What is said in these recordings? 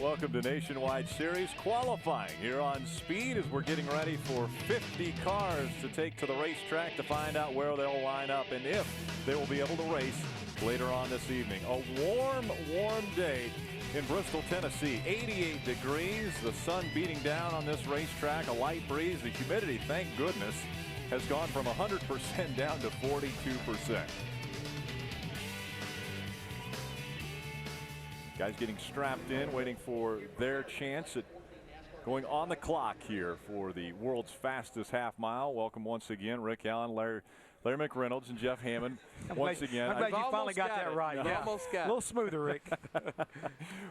Welcome to Nationwide Series qualifying here on Speed as we're getting ready for 50 cars to take to the racetrack to find out where they'll line up and if they will be able to race later on this evening. A warm day in Bristol, Tennessee. 88 degrees, the sun beating down on this racetrack, a light breeze. The humidity, thank goodness, has gone from 100% down to 42%. Guys getting strapped in, waiting for their chance at going on the clock here for the world's fastest half mile. Welcome once again, Rick Allen, Larry McReynolds, and Jeff Hammond. Once again, I'm glad you finally got that right. Yeah. Almost got it. A little smoother, Rick.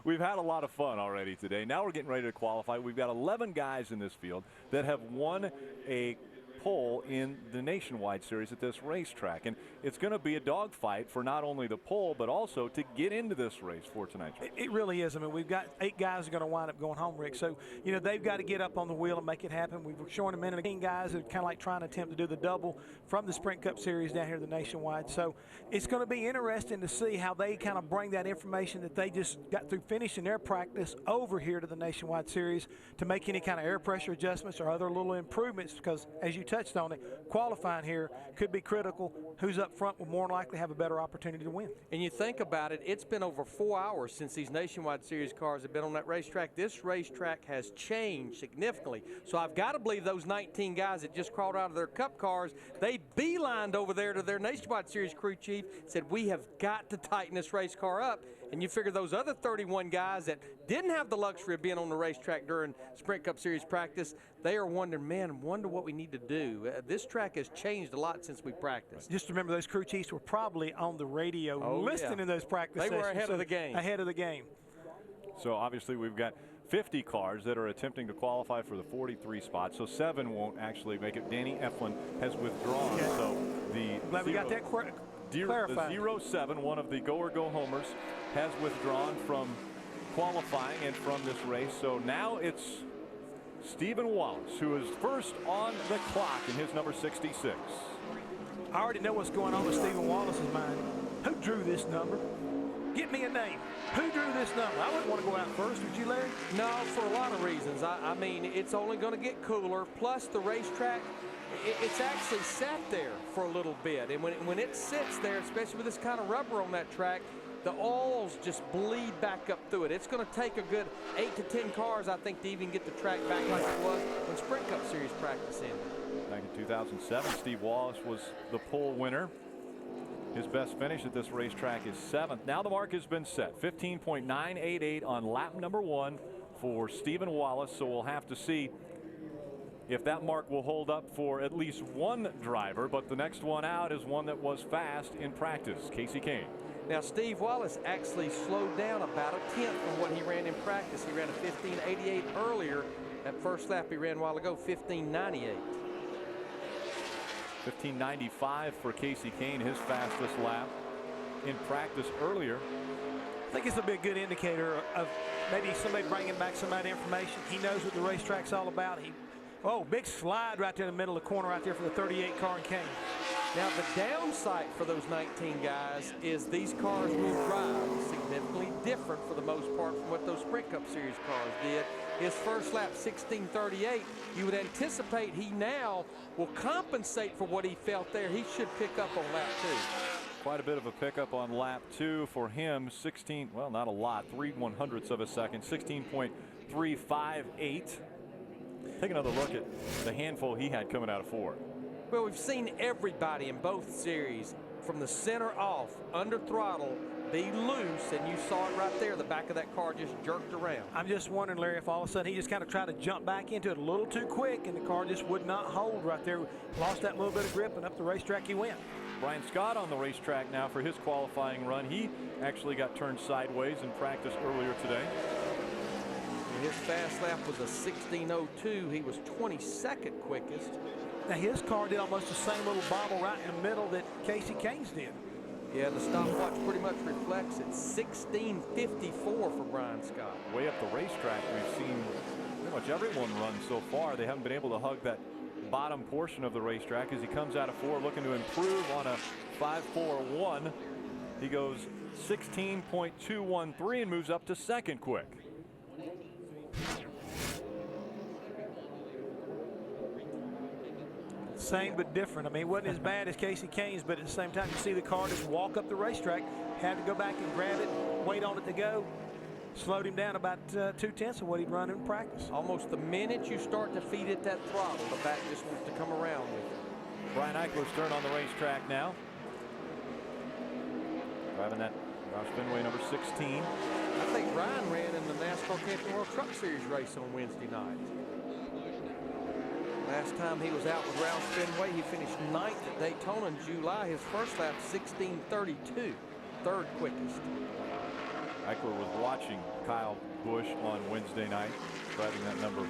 We've had a lot of fun already today. Now we're getting ready to qualify. We've got 11 guys in this field that have won a pole in the Nationwide Series at this racetrack, and it's going to be a dogfight for not only the pole but also to get into this race for tonight. It really is. I mean, we've got 8 guys that are going to wind up going home, Rick. So, you know, they've got to get up on the wheel and make it happen. We were showing a minute again guys that are kind of like trying to attempt to do the double from the Sprint Cup Series down here at the Nationwide. So it's going to be interesting to see how they kind of bring that information that they just got through finishing their practice over here to the Nationwide Series to make any kind of air pressure adjustments or other little improvements, because as you touched on it, qualifying here could be critical. Who's up front will more likely have a better opportunity to win. And you think about it, it's been over 4 hours since these Nationwide Series cars have been on that racetrack. This racetrack has changed significantly. So I've got to believe those 19 guys that just crawled out of their Cup cars, they beelined over there to their Nationwide Series crew chief, said, we have got to tighten this race car up. And you figure those other 31 guys that didn't have the luxury of being on the racetrack during Sprint Cup Series practice, they are wondering, man, wonder what we need to do. This track has changed a lot since we practiced. Just remember, those crew chiefs were probably on the radio listening to those practice sessions. They were ahead of the game. Ahead of the game. So obviously we've got 50 cars that are attempting to qualify for the 43 spots, so 7 won't actually make it. Danny Eflin has withdrawn. Okay. So Glad we got that clarified. The 07, one of the go-homers, has withdrawn from qualifying and from this race. So now it's Stephen Wallace, who is first on the clock in his number 66. I already know what's going on with Stephen Wallace's mind. Who drew this number? Get me a name. Who drew this number? I wouldn't want to go out first, would you, Larry? No, for a lot of reasons. I mean, it's only going to get cooler. Plus, the racetrack, it's actually sat there for a little bit. And when it sits there, especially with this kind of rubber on that track, the oils just bleed back up through it. It's going to take a good 8 to 10 cars, I think, to even get the track back like it was when Sprint Cup Series practice ended. Back in 2007, Steve Wallace was the pole winner. His best finish at this racetrack is 7th. Now the mark has been set, 15.988 on lap number 1 for Stephen Wallace. So we'll have to see if that mark will hold up for at least one driver. But the next one out is one that was fast in practice, Casey Kane. Now, Steve Wallace actually slowed down about a tenth from what he ran in practice. He ran a 15.88 earlier. That first lap he ran a while ago, 15.98. 15.95 for Casey Kane, his fastest lap in practice earlier. I think this will be a good indicator of maybe somebody bringing back some of that information. He knows what the racetrack's all about. Big slide right there in the middle of the corner right there for the 38 car in Kane. Now, the downside for those 19 guys is these cars will drive significantly different for the most part from what those Sprint Cup Series cars did. His first lap, 16.38, you would anticipate he now will compensate for what he felt there. He should pick up on lap 2. Quite a bit of a pickup on lap 2 for him. 16, well, not a lot, 3/100ths of a second, 16.358. Take another look at the handful he had coming out of 4. Well, we've seen everybody in both series from the center off, under throttle, be loose, and you saw it right there. The back of that car just jerked around. I'm just wondering, Larry, if all of a sudden he just kind of tried to jump back into it a little too quick, and the car just would not hold right there. Lost that little bit of grip, and up the racetrack he went. Brian Scott on the racetrack now for his qualifying run. He actually got turned sideways in practice earlier today. His fast lap was a 16.02. He was 22nd quickest. Now his car did almost the same little bobble right in the middle that Casey Kane's did. Yeah, the stopwatch pretty much reflects it. 16.54 for Brian Scott. Way up the racetrack, we've seen pretty much everyone run so far. They haven't been able to hug that bottom portion of the racetrack as he comes out of 4 looking to improve on a 5.41. He goes 16.213 and moves up to second quick. Same but different. I mean, it wasn't as bad as Casey Kane's, but at the same time, you see the car just walk up the racetrack, had to go back and grab it, wait on it to go. Slowed him down about 2/10 of what he'd run in practice. Almost the minute you start to feed it that throttle, the back just wants to come around with it. Brian Eichler's turn on the racetrack now. Driving that Roush Fenway number 16. I think Ryan ran in the NASCAR Camping World Truck Series race on Wednesday night. Last time he was out with Roush Fenway, he finished 9th at Daytona in July. His first lap, 16:32, third quickest. Eichler was watching Kyle Busch on Wednesday night, driving that number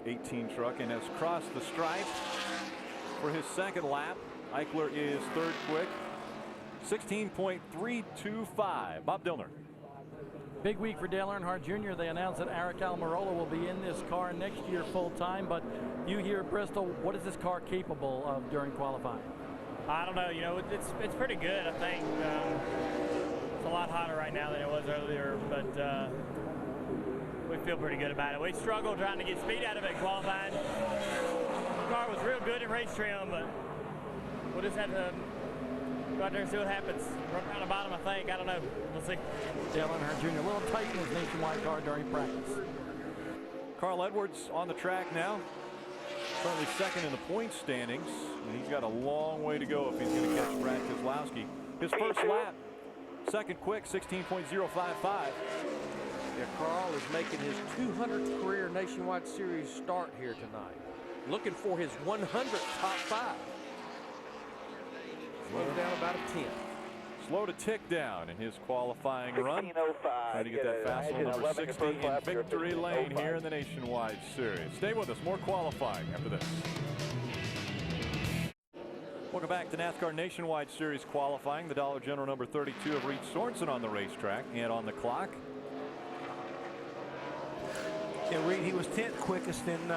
18 truck, and has crossed the stripe for his second lap. Eichler is third quick, 16.325. Bob Dillner. Big week for Dale Earnhardt Jr. They announced that Eric Almirola will be in this car next year full time, but you here at Bristol, what is this car capable of during qualifying? I don't know, you know, it's pretty good, I think. It's a lot hotter right now than it was earlier, but we feel pretty good about it. We struggled trying to get speed out of it qualifying. The car was real good in race trim, but we'll just have to go out there and see what happens. We're around the bottom, I think. I don't know. We'll see. Dale Earnhardt Jr. a little tight in his nationwide car during practice. Carl Edwards on the track now. Currently second in the point standings, and he's got a long way to go if he's going to catch Brad Keselowski. His first lap, second quick, 16.055. Yeah, Carl is making his 200th career Nationwide Series start here tonight. Looking for his 100th top 5. Slowed down about a 10th. Slow to tick down in his qualifying run. Trying to get that fast on number 60 in victory lane here in the Nationwide Series. Stay with us. More qualifying after this. Welcome back to NASCAR Nationwide Series qualifying. The Dollar General number 32 of Reed Sorensen on the racetrack and on the clock. Yeah, Reed, he was 10th quickest in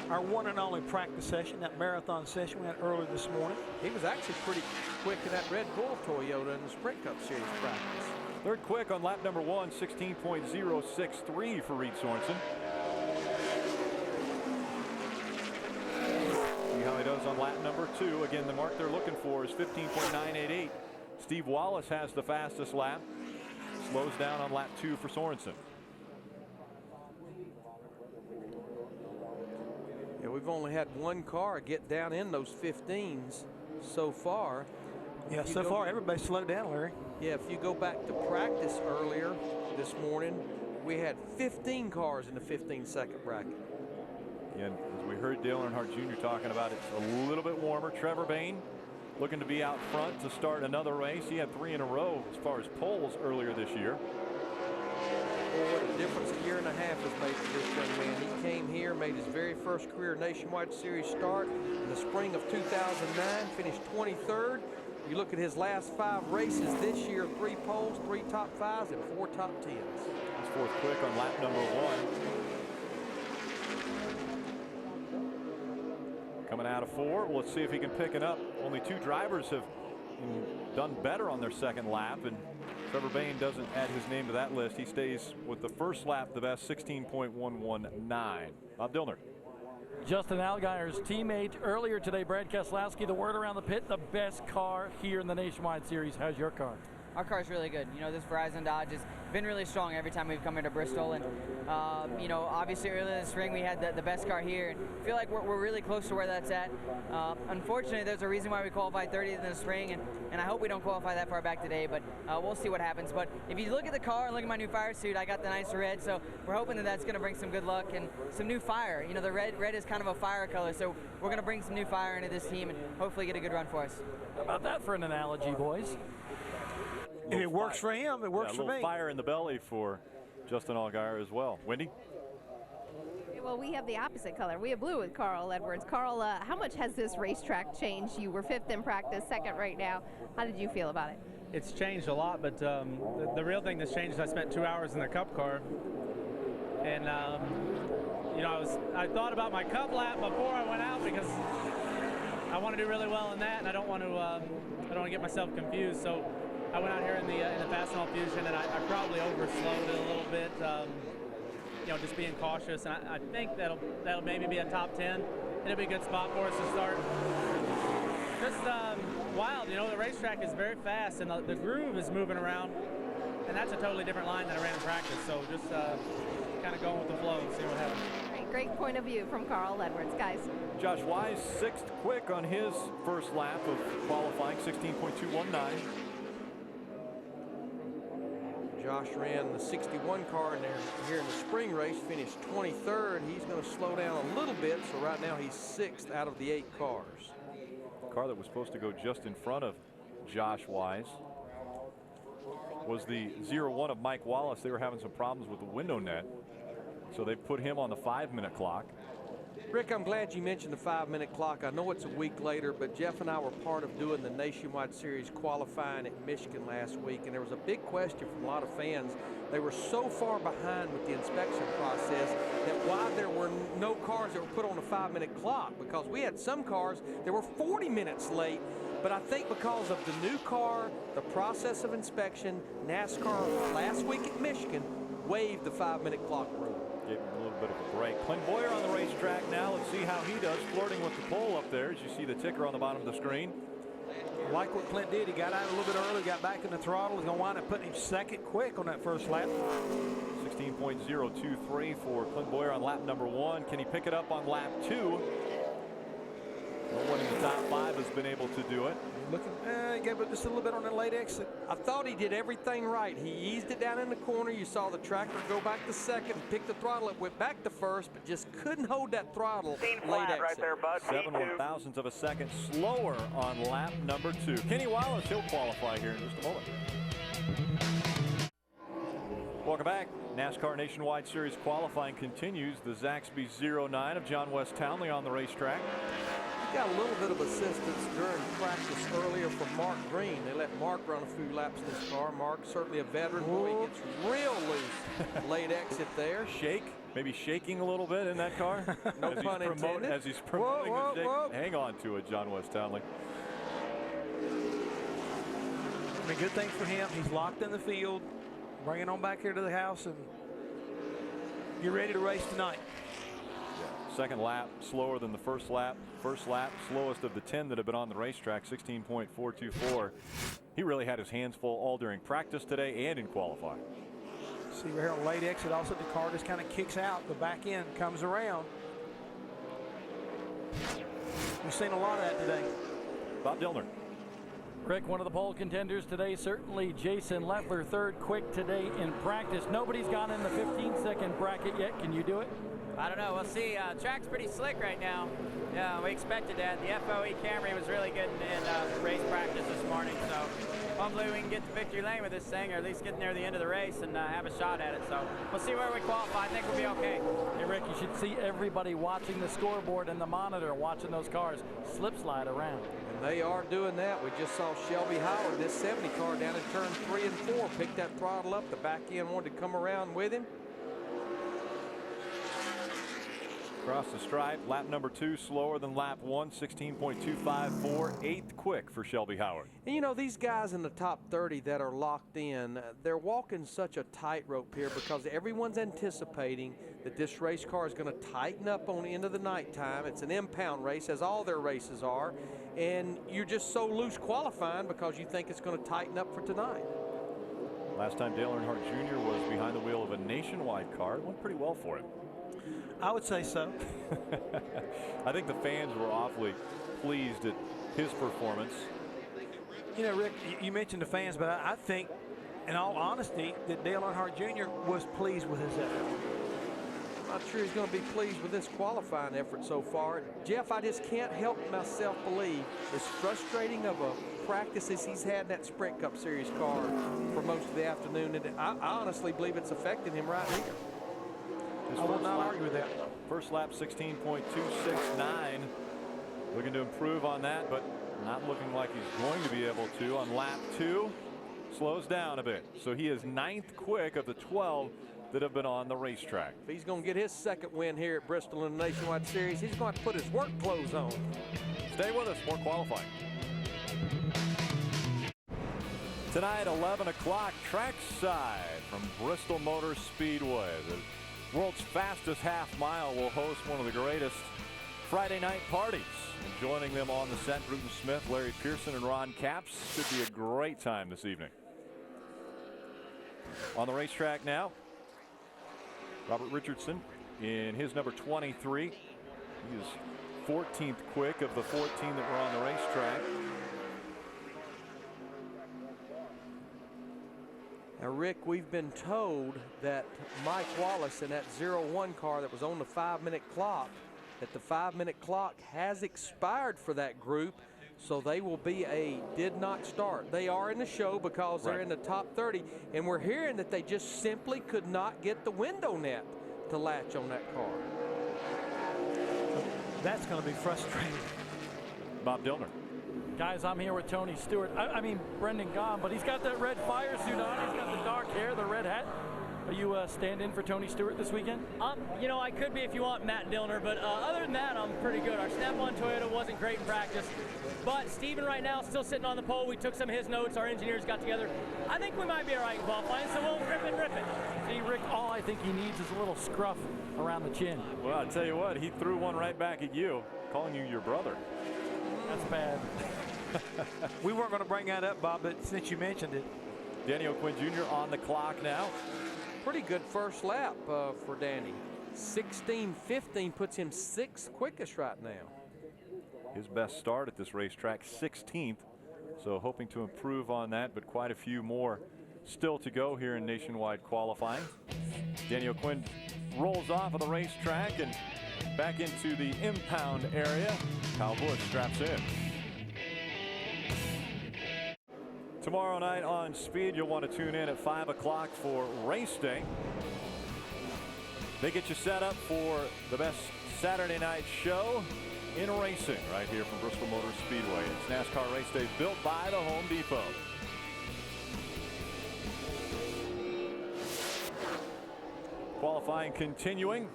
our one and only practice session, that marathon session we had earlier this morning. He was actually pretty quick in that Red Bull Toyota in the Sprint Cup Series practice. Third quick on lap number 1, 16.063 for Reed Sorensen. See how he does on lap number 2. Again, the mark they're looking for is 15.988. Steve Wallace has the fastest lap. Slows down on lap 2 for Sorensen. Yeah, we've only had one car get down in those 15s so far. Yeah, so far everybody slowed down, Larry. Yeah, if you go back to practice earlier this morning, we had 15 cars in the 15-second bracket. And as we heard Dale Earnhardt Jr. talking about, it's a little bit warmer. Trevor Bayne looking to be out front to start another race. He had 3 in a row as far as poles earlier this year. Well, what a difference a year and a half has made for this young man. He came here, made his very first career Nationwide Series start in the spring of 2009, finished 23rd. You look at his last 5 races this year, 3 poles, 3 top 5s, and 4 top 10s. He's fourth quick on lap number 1. Coming out of 4, let's see if he can pick it up. Only 2 drivers have done better on their second lap, and Trevor Bayne doesn't add his name to that list. He stays with the first lap the best, 16.119. Bob Dillner. Justin Allgaier's teammate earlier today, Brad Keselowski, the word around the pit, the best car here in the Nationwide Series. How's your car? Our car's really good. You know, this Verizon Dodge has been really strong every time we've come here to Bristol. And, you know, obviously earlier this spring we had the best car here. And I feel like we're really close to where that's at. Unfortunately, there's a reason why we qualified 30th in the spring. And I hope we don't qualify that far back today. But we'll see what happens. But if you look at the car and look at my new fire suit, I got the nice red. So we're hoping that that's going to bring some good luck and some new fire. You know, the red is kind of a fire color. So we're going to bring some new fire into this team and hopefully get a good run for us. How about that for an analogy, boys? If it works for him, it works for me. A little fire in the belly for Justin Allgaier as well. Wendy? Well, we have the opposite color. We have blue with Carl Edwards. Carl, how much has this racetrack changed? You were 5th in practice, 2nd right now. How did you feel about it? It's changed a lot, but the real thing that's changed is I spent 2 hours in the Cup car. And, you know, I thought about my Cup lap before I went out because I want to do really well in that, and I don't want to get myself confused. So I went out here in the Fastball Fusion, and I probably overslowed it a little bit. Just being cautious, and I think that'll maybe be a top 10. It'll be a good spot for us to start. Just wild, the racetrack is very fast, and the groove is moving around, and that's a totally different line than I ran in practice. So just kind of going with the flow and see what happens. Great point of view from Carl Edwards, guys. Josh Wise, 6th quick on his first lap of qualifying, 16.219. Josh ran the 61 car in there here in the spring race, finished 23rd. He's going to slow down a little bit, so right now he's 6th out of the 8 cars. The car that was supposed to go just in front of Josh Wise was the 01 of Mike Wallace. They were having some problems with the window net, so they put him on the 5-minute clock. Rick, I'm glad you mentioned the 5-minute clock. I know it's a week later, but Jeff and I were part of doing the Nationwide Series qualifying at Michigan last week, and there was a big question from a lot of fans. They were so far behind with the inspection process that why there were no cars that were put on a 5-minute clock, because we had some cars that were 40 minutes late. But I think because of the new car, the process of inspection, NASCAR last week at Michigan waived the 5-minute clock rule. Gave him a little bit of a break. Clint Boyer on the racetrack now. Let's see how he does, flirting with the pole up there as you see the ticker on the bottom of the screen. I like what Clint did. He got out a little bit early, got back in the throttle. He's going to wind up putting him 2nd quick on that first lap. 16.023 for Clint Boyer on lap number 1. Can he pick it up on lap 2? No one in the top 5 has been able to do it. He gave it just a little bit on that late exit. I thought he did everything right. He eased it down in the corner. You saw the tractor go back to 2nd, pick the throttle up, went back to 1st, but just couldn't hold that throttle late exit. Right there, bud. 7/1000ths of a second slower on lap number 2. Kenny Wallace, he'll qualify here in just a moment. Welcome back. NASCAR Nationwide Series qualifying continues. The Zaxby 09 of John West Townley on the racetrack. Got a little bit of assistance during practice earlier from Mark Green. They let Mark run a few laps in this car. Mark, certainly a veteran, boy, he gets real loose. Late exit there. Maybe shaking a little bit in that car. No pun intended. As he's promoting the shake. Hang on to it, John West Townley. I mean, good thing for him. He's locked in the field. Bring it on back here to the house and get ready to race tonight. Second lap slower than the first lap. First lap slowest of the 10 that have been on the racetrack, 16.424. He really had his hands full all during practice today and in qualifying. See right here on late exit, also the car just kind of kicks out. The back end comes around. We've seen a lot of that today. Bob Dillner. Rick, one of the pole contenders today, certainly Jason Leffler, 3rd quick today in practice. Nobody's gone in the 15-second bracket yet. Can you do it? I don't know. We'll see. Track's pretty slick right now. Yeah, we expected that. The FOE Camry was really good in race practice this morning, so hopefully we can get to victory lane with this thing, or at least get near the end of the race and have a shot at it. So we'll see where we qualify. I think we'll be okay. Hey, Rick, you should see everybody watching the scoreboard and the monitor, watching those cars slip slide around. And they are doing that. We just saw Shelby Howard, this 70 car, down in turn 3 and 4, pick that throttle up. The back end wanted to come around with him. Across the stripe, lap number 2 slower than lap 1, 16.254, 8th quick for Shelby Howard. And you know, these guys in the top 30 that are locked in, they're walking such a tightrope here because everyone's anticipating that this race car is going to tighten up on the end of the nighttime. It's an impound race, as all their races are, and you're just so loose qualifying because you think it's going to tighten up for tonight. Last time Dale Earnhardt Jr. was behind the wheel of a Nationwide car, it went pretty well for him. I would say so. I think the fans were awfully pleased at his performance. You know, Rick, you mentioned the fans, but I think, in all honesty, that Dale Earnhardt Jr. was pleased with his effort. I'm not sure he's going to be pleased with this qualifying effort so far. Jeff, I just can't help myself believe as frustrating of a practice as he's had in that Sprint Cup Series car for most of the afternoon, and I honestly believe it's affecting him right here. I will not argue with that. First lap 16.269. Looking to improve on that, but not looking like he's going to be able to. On lap 2, slows down a bit. So he is 9th quick of the 12 that have been on the racetrack. If he's going to get his 2nd win here at Bristol in the Nationwide Series, he's going to have to put his work clothes on. Stay with us, more qualifying. Tonight, 11 o'clock, trackside from Bristol Motor Speedway. The world's fastest half mile will host one of the greatest Friday night parties. And joining them on the set, Bruton Smith, Larry Pearson, and Ron Capps. Should be a great time this evening. On the racetrack now, Robert Richardson in his number 23. He is 14th quick of the 14 that were on the racetrack. Now, Rick, we've been told that Mike Wallace in that 01 car that was on the 5-minute clock, that the 5-minute clock has expired for that group, so they will be a did not start. They are in the show because they're in the top 30, and we're hearing that they just simply could not get the window net to latch on that car. That's going to be frustrating. Bob Dillner. Guys, I'm here with Tony Stewart. I mean, Brendan Gaughan, but he's got that red fire suit on. He's got the dark hair, the red hat. Are you stand-in for Tony Stewart this weekend? You know, I could be if you want Matt Dillner, but other than that, I'm pretty good. Our Snap-on Toyota wasn't great in practice, but Steven right now is still sitting on the pole. We took some of his notes. Our engineers got together. I think we might be all right in qualifying, so we'll rip it. See, Rick, all I think he needs is a little scruff around the chin. Well, I'll tell you what, he threw one right back at you, calling you your brother. That's bad. We weren't going to bring that up, Bob, but since you mentioned it. Danny O'Quinn Jr. on the clock now. Pretty good first lap for Danny. 16:15 puts him 6th quickest right now. His best start at this racetrack, 16th. So hoping to improve on that, but quite a few more still to go here in nationwide qualifying. Danny O'Quinn rolls off of the racetrack and back into the impound area. Kyle Busch straps in. Tomorrow night on Speed, you'll want to tune in at 5 o'clock for race day. They get you set up for the best Saturday night show in racing right here from Bristol Motor Speedway. It's NASCAR Race Day built by the Home Depot. Qualifying continuing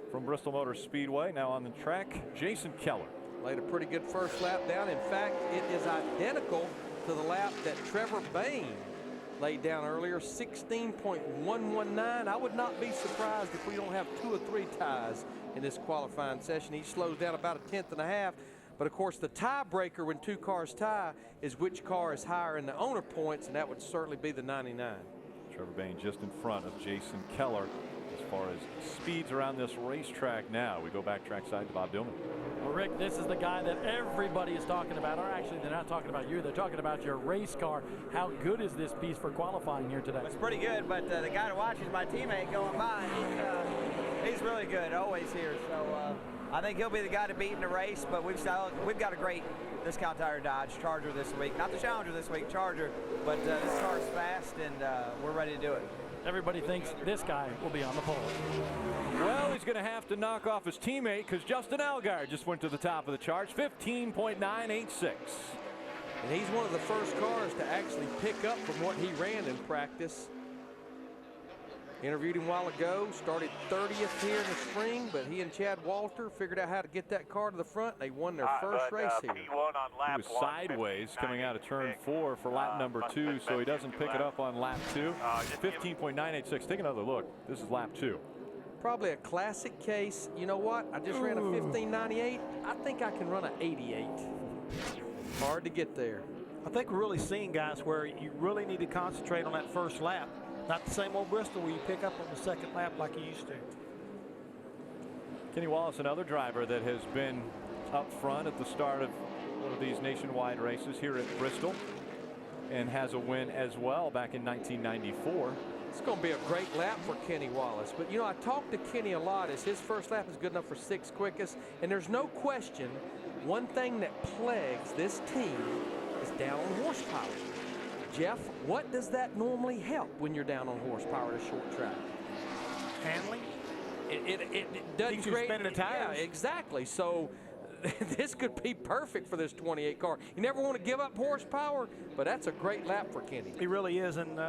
from Bristol Motor Speedway. Now on the track, Jason Keller. Laid a pretty good first lap down. In fact, it is identical to the lap that Trevor Bayne laid down earlier, 16.119. I would not be surprised if we don't have 2 or 3 ties in this qualifying session. He slows down about 1/10.5. But of course, the tiebreaker when 2 cars tie is which car is higher in the owner points, and that would certainly be the 99. Trevor Bayne just in front of Jason Keller as far as speeds around this racetrack now. We go back trackside to Bob Dillman. Well, Rick, this is the guy that everybody is talking about, or actually they're not talking about you, they're talking about your race car. How good is this piece for qualifying here today? It's pretty good, but the guy to watch is my teammate going by. He's really good, always here. So I think he'll be the guy to beat in the race, but we've got a great Discount Tire Dodge Charger this week. Not the Challenger this week, Charger, but this car's fast and we're ready to do it. Everybody thinks this guy will be on the pole. Well, he's going to have to knock off his teammate because Justin Allgaier just went to the top of the charts, 15.986. And he's one of the first cars to actually pick up from what he ran in practice. Interviewed him a while ago, started 30th here in the spring, but he and Chad Walter figured out how to get that car to the front. They won their first race here. He was sideways coming out of turn 4 for lap number 2, so he doesn't pick it up on lap 2. 15.986. Take another look. This is lap 2. Probably a classic case. You know what? I just ran a 15.98. I think I can run an 88. Hard to get there. I think we're really seeing, guys, where you really need to concentrate on that first lap. Not the same old Bristol where you pick up on the second lap like you used to. Kenny Wallace, another driver that has been up front at the start of one of these nationwide races here at Bristol and has a win as well back in 1994. It's going to be a great lap for Kenny Wallace. But, you know, I talked to Kenny a lot as his first lap is good enough for 6th quickest. And there's no question, one thing that plagues this team is down on horsepower. Jeff, what does that normally help when you're down on horsepower at a short track? Handling? It doesn't create spinning the tires. Yeah, exactly. So this could be perfect for this 28 car. You never want to give up horsepower, but that's a great lap for Kenny. He really is. And,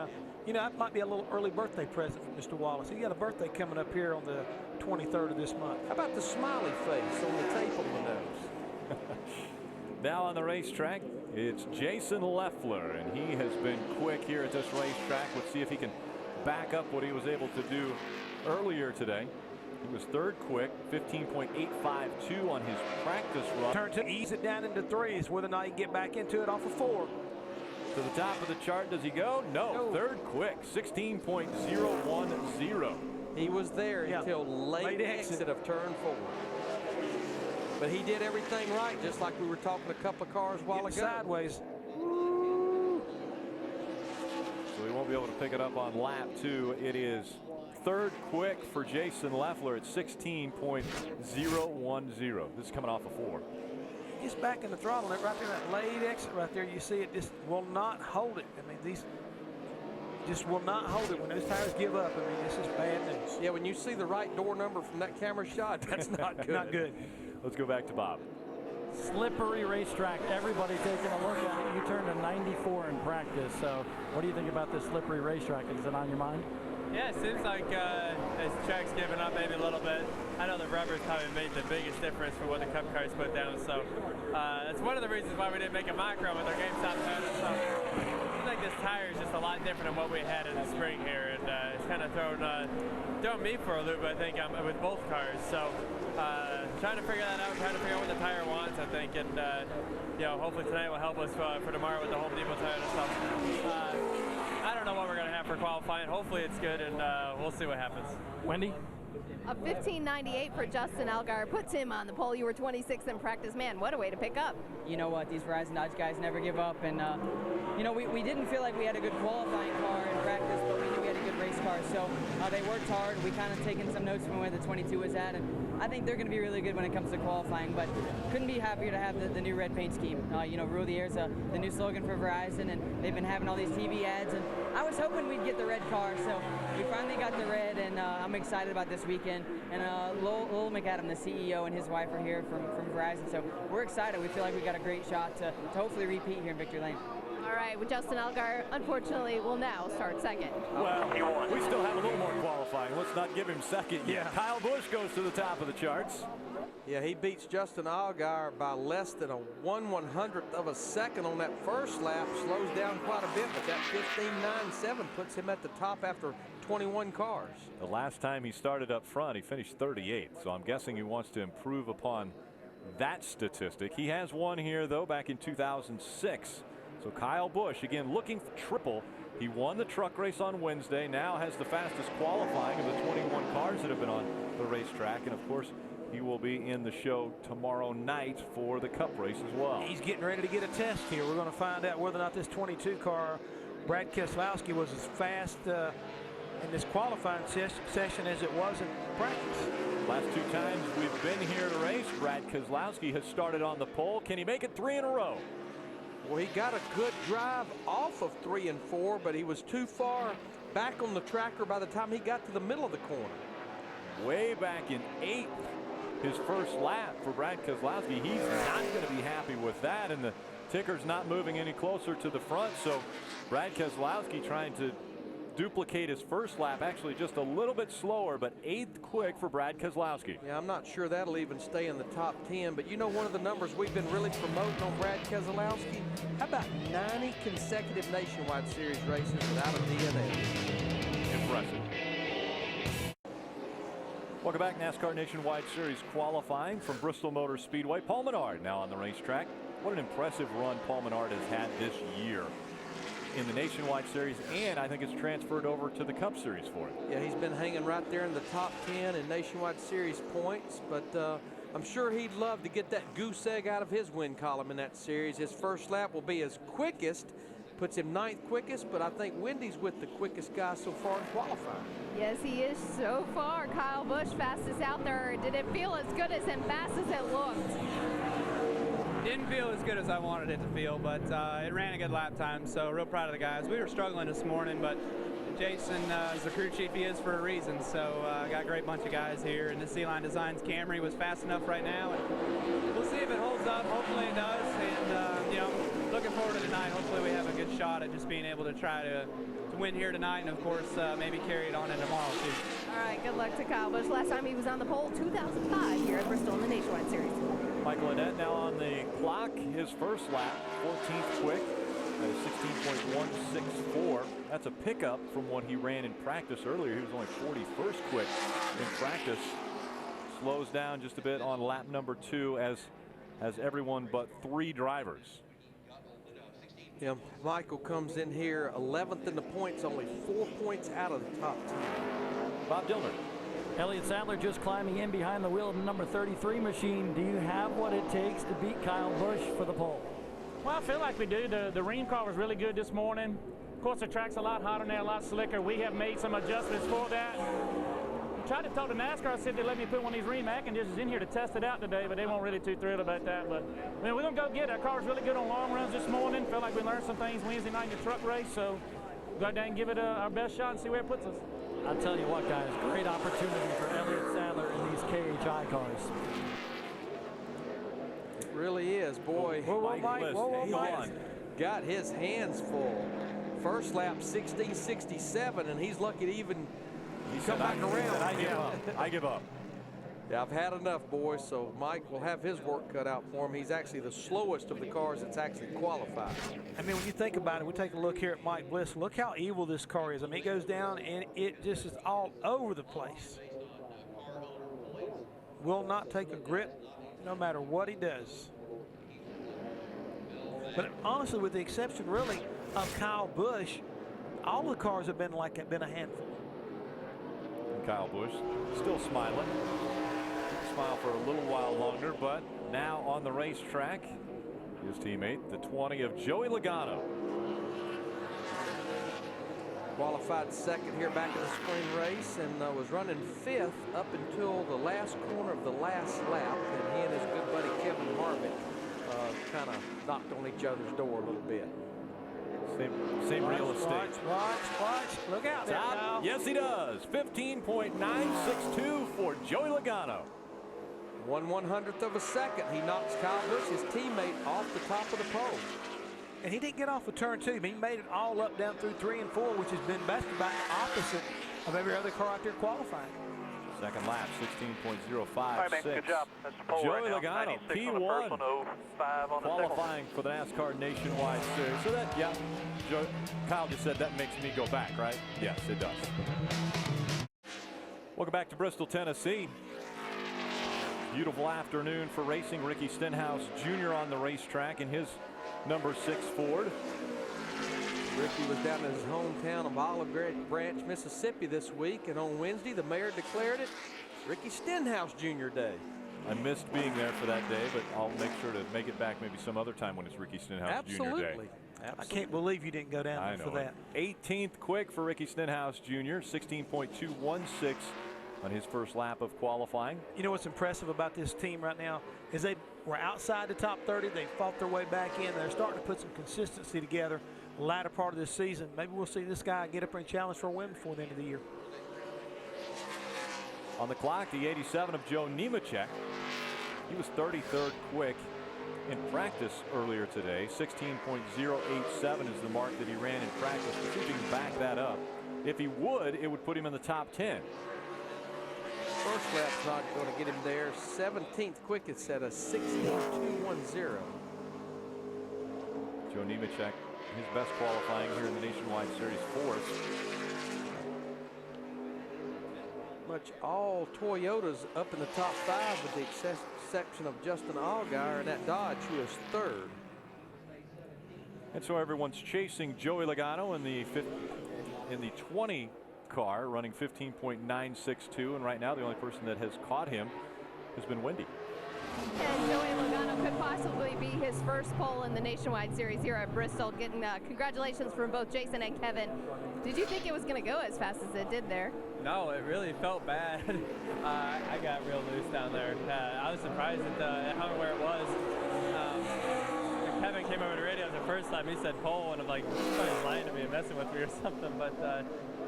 you know, that might be a little early birthday present for Mr. Wallace. He got a birthday coming up here on the 23rd of this month. How about the smiley face on the tape on the nose? Now on the racetrack, it's Jason Leffler, and he has been quick here at this racetrack. Let's see if he can back up what he was able to do earlier today. He was third quick, 15.852 on his practice run. Turn to ease it down into threes, whether or not he can get back into it off of 4. To the top of the chart, does he go? No. Third quick, 16.010. He was there until late exit of turn 4. But he did everything right, just like we were talking a couple of cars a while ago. Sideways. So he won't be able to pick it up on lap 2. It is third quick for Jason Leffler at 16.010. This is coming off of 4. Gets back in the throttle, and right there, that late exit right there, you see it just will not hold it. I mean, these just will not hold it when those tires give up. I mean, this is bad news. Yeah, when you see the right door number from that camera shot, that's not good. Not good. Let's go back to Bob. Slippery racetrack. Everybody taking a look at it. You turned to 94 in practice. So what do you think about this slippery racetrack? Is it on your mind? Yeah, it seems like this track's giving up maybe a little bit. I know the rubber's probably made the biggest difference for what the Cup cars put down. So that's one of the reasons why we didn't make a micro with our GameStop motor. So I think this tire is just a lot different than what we had in the spring here, and it's kind of thrown me for a loop. I think with both cars. So trying to figure that out, trying to figure out what the tire wants, I think, and you know, hopefully tonight will help us for tomorrow with the Home Depot tire and stuff. I don't know what we're going to have for qualifying. Hopefully it's good, and we'll see what happens. Wendy? A 15.98 for Justin Allgaier puts him on the pole. You were 26th in practice. Man, what a way to pick up. You know what? These Verizon Dodge guys never give up. And, you know, we didn't feel like we had a good qualifying car in practice, but we knew we had a good race car. So they worked hard. We kind of taken some notes from where the 22 was at. And I think they're going to be really good when it comes to qualifying. But couldn't be happier to have the new red paint scheme. You know, Rule the Air's the new slogan for Verizon. And they've been having all these TV ads. And I was hoping we'd get the red car. So we finally got the red. And I'm excited about this weekend. And Lowell McAdam, the CEO, and his wife are here from Verizon. So we're excited. We feel like we got a great shot to hopefully repeat here in Victory Lane. All right, well, Justin Allgaier, unfortunately, will now start second. Well, we still have a little more qualifying. Let's not give him second yet. Kyle Busch goes to the top of the charts. Yeah, he beats Justin Allgaier by less than a 1/100th of a second on that first lap. Slows down quite a bit, but that 15.97 puts him at the top after 21 cars. The last time he started up front, he finished 38th. So I'm guessing he wants to improve upon that statistic. He has won here, though, back in 2006. So Kyle Busch, again, looking for triple. He won the truck race on Wednesday, now has the fastest qualifying of the 21 cars that have been on the racetrack. And, of course, he will be in the show tomorrow night for the Cup race as well. He's getting ready to get a test here. We're going to find out whether or not this 22 car, Brad Keselowski, was as fast in this qualifying session as it was in practice. Last 2 times we've been here to race, Brad Keselowski has started on the pole. Can he make it 3 in a row? Well, he got a good drive off of 3 and 4, but he was too far back on the tracker by the time he got to the middle of the corner. Way back in 8th, his first lap for Brad Keselowski. He's not going to be happy with that, and the ticker's not moving any closer to the front. So Brad Keselowski trying to duplicate his first lap, actually just a little bit slower, but 8th quick for Brad Keselowski. Yeah, I'm not sure that'll even stay in the top 10, but you know, one of the numbers we've been really promoting on Brad Keselowski, how about 90 consecutive Nationwide Series races without a DNS? Impressive. Welcome back. NASCAR Nationwide Series qualifying from Bristol Motor Speedway. Paul Menard now on the racetrack. What an impressive run Paul Menard has had this year in the Nationwide Series, and I think it's transferred over to the Cup Series for him. Yeah, he's been hanging right there in the top 10 in Nationwide Series points, but I'm sure he'd love to get that goose egg out of his win column in that series. His first lap will be his quickest, puts him 9th quickest, but I think Wendy's with the quickest guy so far in qualifying. Yes, he is so far. Kyle Busch fastest out there. Did it feel as good as and fast as it looked? Didn't feel as good as I wanted it to feel, but it ran a good lap time, so real proud of the guys. We were struggling this morning, but Jason is the crew chief he is for a reason, so got a great bunch of guys here, and the C-Line Designs Camry was fast enough right now, and we'll see if it holds up. Hopefully it does, and you know, looking forward to tonight. Hopefully we have a good shot at just being able to try to win here tonight, and of course maybe carry it on into tomorrow too. All right, good luck to Kyle Busch. Last time he was on the pole, 2005 here at Bristol in the Nationwide Series. Michael Annette now on the clock. His first lap, 14th quick at a 16.164. That's a pickup from what he ran in practice earlier. He was only 41st quick in practice. Slows down just a bit on lap number 2 as everyone but 3 drivers. Yeah, Michael comes in here 11th in the points, only 4 points out of the top 10. Bob Dillner. Elliott Sadler just climbing in behind the wheel of the number 33 machine. Do you have what it takes to beat Kyle Busch for the pole? Well, I feel like we do. The Ream car was really good this morning. Of course, the track's a lot hotter now, a lot slicker. We have made some adjustments for that. I tried to talk to NASCAR. I said they let me put one of these Ream Acondishes in here to test it out today, but they weren't really too thrilled about that. But I mean, we're going to go get it. Our car was really good on long runs this morning. Felt like we learned some things Wednesday night in the truck race, so go out there and give it our best shot and see where it puts us. I'll tell you what, guys, great opportunity for Elliott Sadler in these KHI cars. It really is, boy. Mike, got his hands full. First lap 16.67, and he's lucky to even come back around. I give up. I give up. Yeah, I've had enough, boys. So Mike will have his work cut out for him. He's actually the slowest of the cars that's actually qualified. I mean, when you think about it, we take a look here at Mike Bliss. Look how evil this car is. I mean, it goes down and it just is all over the place. Will not take a grip no matter what he does. But honestly, with the exception really of Kyle Busch, all the cars have been a handful. And Kyle Busch still smiling. Smile for a little while longer, but now on the racetrack, his teammate, the 20 of Joey Logano. Qualified second here back in the spring race and was running 5th up until the last corner of the last lap. And he and his good buddy Kevin Harvick kind of knocked on each other's door a little bit. Same real estate. Watch. Look out there now. Yes, he does. 15.962 for Joey Logano. 1/100th of a second. He knocks Kyle Busch, his teammate, off the top of the pole. And he didn't get off of turn 2. He made it all up down through 3 and 4, which has been best about the opposite of every other car out there qualifying. Second lap, 16.056. Good job. That's the pole Joey right now. Logano, P1, qualifying for the NASCAR Nationwide Series. So that, yeah, Kyle just said that makes me go back, right? Yes, it does. Welcome back to Bristol, Tennessee. Beautiful afternoon for racing. Ricky Stenhouse Jr. on the racetrack in his number 6 Ford. Ricky was down in his hometown of Olive Branch, Mississippi this week, and on Wednesday the mayor declared it Ricky Stenhouse Jr. Day. I missed being there for that day, but I'll make sure to make it back maybe some other time when it's Ricky Stenhouse Jr. Day. I can't believe you didn't go down there for that. 18th quick for Ricky Stenhouse Jr., 16.216 on his first lap of qualifying. You know what's impressive about this team right now is they were outside the top 30. They fought their way back in. They're starting to put some consistency together latter part of this season. Maybe we'll see this guy get up there and challenge for a win before the end of the year. On the clock, the 87 of Joe Nemechek. He was 33rd quick in practice earlier today. 16.087 is the mark that he ran in practice. We'll see if he can back that up. If he would, it would put him in the top 10. First lap's not going to get him there. 17th quickest at a 16.210. Joe Nemechek, his best qualifying here in the Nationwide Series 4th. Much all Toyotas up in the top 5 with the exception of Justin Allgaier and that Dodge, who is 3rd. And so everyone's chasing Joey Logano in the 20 car, running 15.962, and right now the only person that has caught him has been Wendy. And Joey Logano could possibly be his first pole in the Nationwide Series here at Bristol. Getting congratulations from both Jason and Kevin. Did you think it was going to go as fast as it did there? No, it really felt bad. I got real loose down there. I was surprised at how where it was. Kevin came over the radio on the first time. He said pole, and I'm like, somebody's lying to me and messing with me or something. But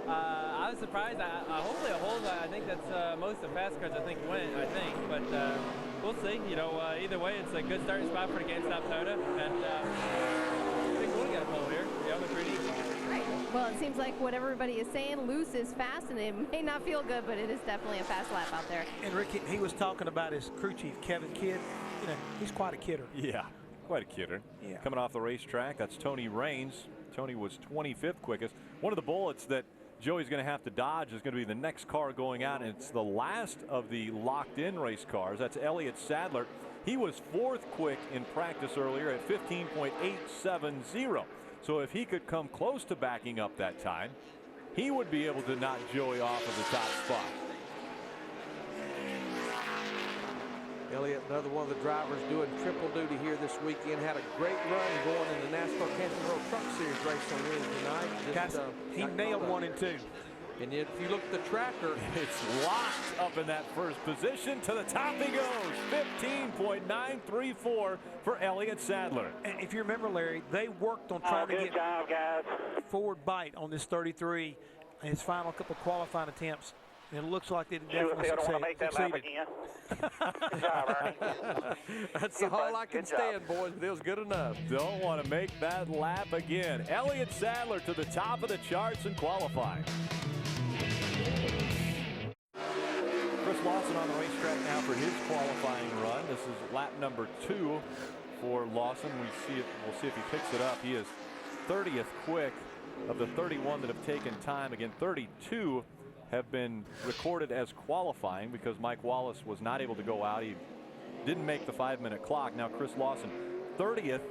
I was surprised. Hopefully it holds. I think that's most of the fast cars win. But we'll see. You know, either way, it's a good starting spot for the GameStop Toyota, and I think we'll get a pole here. The 3D. Right. Well, it seems like what everybody is saying, loose is fast, and it may not feel good, but it is definitely a fast lap out there. And Ricky, he was talking about his crew chief, Kevin Kidd. you know, he's quite a kidder. Yeah, quite a kidder. Yeah. Coming off the racetrack, that's Tony Raines. Tony was 25th quickest. One of the bullets that Joey's going to have to dodge is going to be the next car going out, and it's the last of the locked-in race cars. That's Elliott Sadler. He was 4th quick in practice earlier at 15.870. So if he could come close to backing up that time, he would be able to knock Joey off of the top spot. Elliott, another one of the drivers doing triple duty here this weekend, had a great run going in the NASCAR Camping World Truck Series race on Wednesday night. He nailed 1 and 2. And if you look at the tracker, it's locked up in that first position. To the top he goes. 15.934 for Elliott Sadler. And if you remember, Larry, they worked on trying to get forward bite on this 33 in his final couple qualifying attempts. And it looks like they definitely succeeded. That's all I can stand, boys. But it was good enough. Don't want to make that lap again. Elliott Sadler to the top of the charts in qualifying. Chris Lawson on the racetrack now for his qualifying run. This is lap number 2 for Lawson. We'll see if he picks it up. He is 30th quick of the 31 that have taken time. Again, 32 have been recorded as qualifying because Mike Wallace was not able to go out. He didn't make the 5-minute clock. Now Chris Lawson, 30th,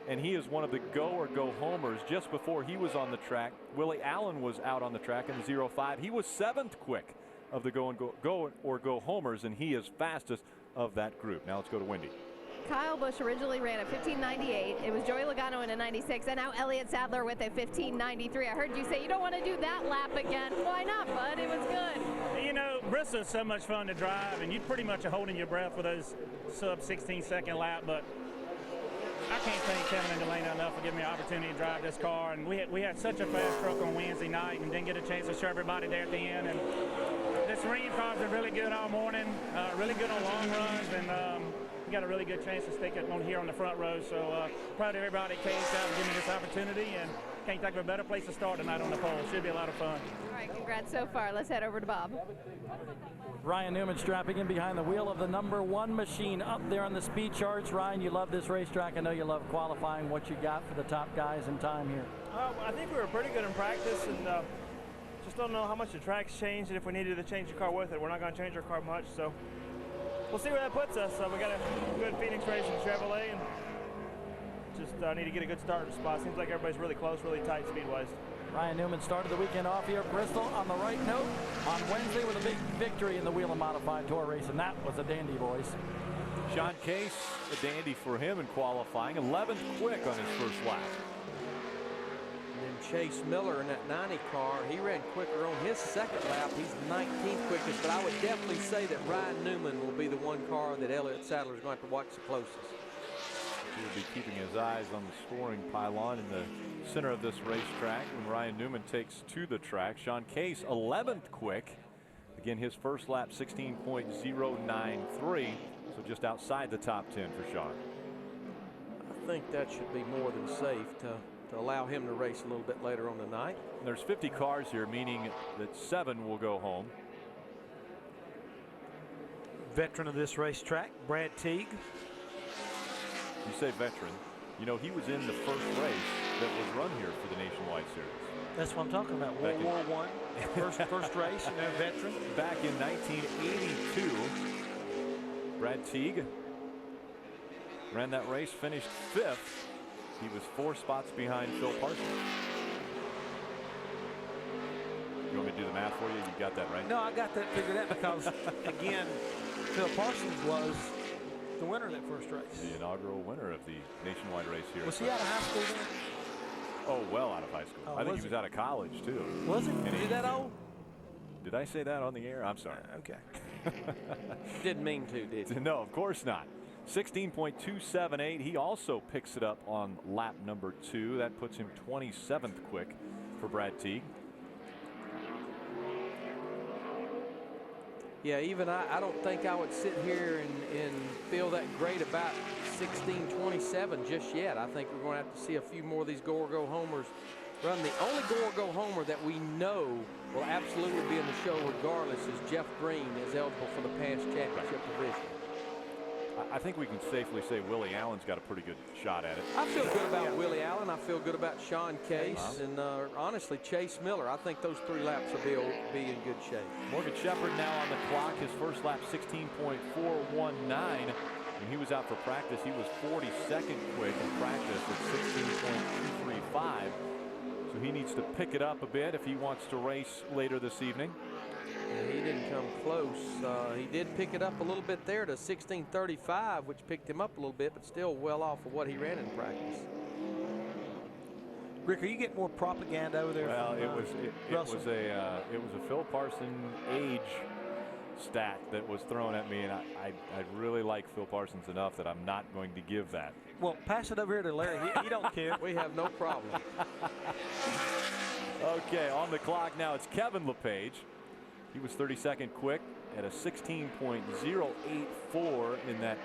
and he is one of the go or go homers. Just before he was on the track, Willie Allen was out on the track in the 05. He was 7th quick of the go or go homers, and he is fastest of that group. Now let's go to Wendy. Kyle Busch originally ran a 15.98. It was Joey Logano in a 96, and now Elliott Sadler with a 15.93. I heard you say you don't want to do that lap again. Why not, bud? It was good. You know, Bristol is so much fun to drive, and you pretty much are holding your breath for those sub 16-second lap, but I can't thank Kevin and Delana enough for giving me an opportunity to drive this car. And we had such a fast truck on Wednesday night and didn't get a chance to show everybody there at the end. And this Serene car's been really good all morning, really good on long runs, and we got a really good chance to stick it on here on the front row. So proud of everybody at KSL for giving me this opportunity, and can't think of a better place to start tonight on the pole. Should be a lot of fun. All right, congrats so far. Let's head over to Bob. Ryan Newman strapping in behind the wheel of the #1 machine up there on the speed charts. Ryan, you love this racetrack. I know you love qualifying. What you got for the top guys in time here? I think we were pretty good in practice, and just don't know how much the track's changed and if we needed to change the car with it. We're not going to change our car much, so we'll see where that puts us. We got a good Phoenix race in Chevrolet, and just need to get a good starting spot. Seems like everybody's really close, really tight speed-wise. Ryan Newman started the weekend off here at Bristol on the right note on Wednesday with a big victory in the Whelen Modified Tour race, and that was a dandy, boys. Sean Case, a dandy for him in qualifying, 11th quick on his first lap. And then Chase Miller in that 90 car, he ran quicker on his second lap. He's 19th quickest, but I would definitely say that Ryan Newman will be the one car that Elliott Sadler is going to have to watch the closest. He'll be keeping his eyes on the scoring pylon in the center of this racetrack when Ryan Newman takes to the track. Sean Case, 11th quick. Again, his first lap, 16.093, so just outside the top 10 for Sean. I think that should be more than safe to allow him to race a little bit later on tonight. And there's 50 cars here, meaning that 7 will go home. Veteran of this racetrack, Brad Teague. You say veteran. You know, he was in the first race that was run here for the Nationwide Series. That's what I'm talking about. World War I, first race, you know, veteran. Back in 1982, Brad Teague ran that race, finished 5th. He was 4 spots behind Phil Parsons. You want me to do the math for you? You got that right? No, I got that figured out because, again, Phil Parsons was the winner of that first race. The inaugural winner of the Nationwide race here. Was he out of high school then? Oh, well out of high school. I think he was out of college, too. Was he? Is he that old? Did I say that on the air? I'm sorry. Okay. Didn't mean to, did you? No, of course not. 16.278. He also picks it up on lap number 2. That puts him 27th quick for Brad Teague. Yeah, even I don't think I would sit here and feel that great about 16:27 just yet. I think we're going to have to see a few more of these go-or-go homers run. The only go-or-go homer that we know will absolutely be in the show regardless is Jeff Green is eligible for the past championship division. I think we can safely say Willie Allen's got a pretty good shot at it. I feel good about Willie Allen. I feel good about Sean Case. And honestly, Chase Miller. I think those 3 laps will be in good shape. Morgan Shepherd now on the clock. His first lap, 16.419. When he was out for practice, he was 42nd quick in practice at 16.235. So he needs to pick it up a bit if he wants to race later this evening. Yeah, he didn't come close. He did pick it up a little bit there to 16:35, which picked him up a little bit, but still well off of what he ran in practice. Rick, are you getting more propaganda over there? Well, from, it was a Phil Parson age stat that was thrown at me, and I really like Phil Parsons enough that I'm not going to give that. Well, pass it over here to Larry. He don't care. We have no problem. Okay, on the clock now, it's Kevin LePage. He was 32nd quick at a 16.084 in that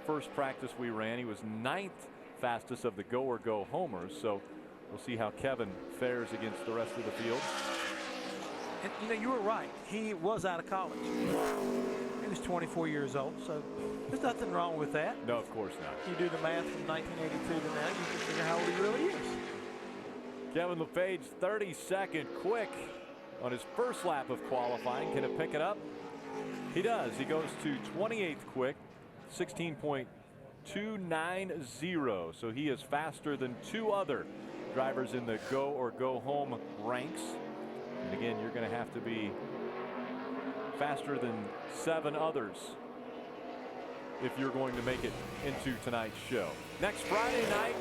first practice we ran. He was 9th fastest of the go or go homers. So we'll see how Kevin fares against the rest of the field. And, you know, you were right. He was out of college. He was 24 years old, so there's nothing wrong with that. No, of course not. You do the math from 1982 to now, you can figure how old he really is. Kevin LePage, 32nd quick on his first lap of qualifying. Can it pick it up? He does. He goes to 28th quick, 16.290. So he is faster than 2 other drivers in the go or go home ranks. And again, you're going to have to be faster than 7 others if you're going to make it into tonight's show. Next Friday night,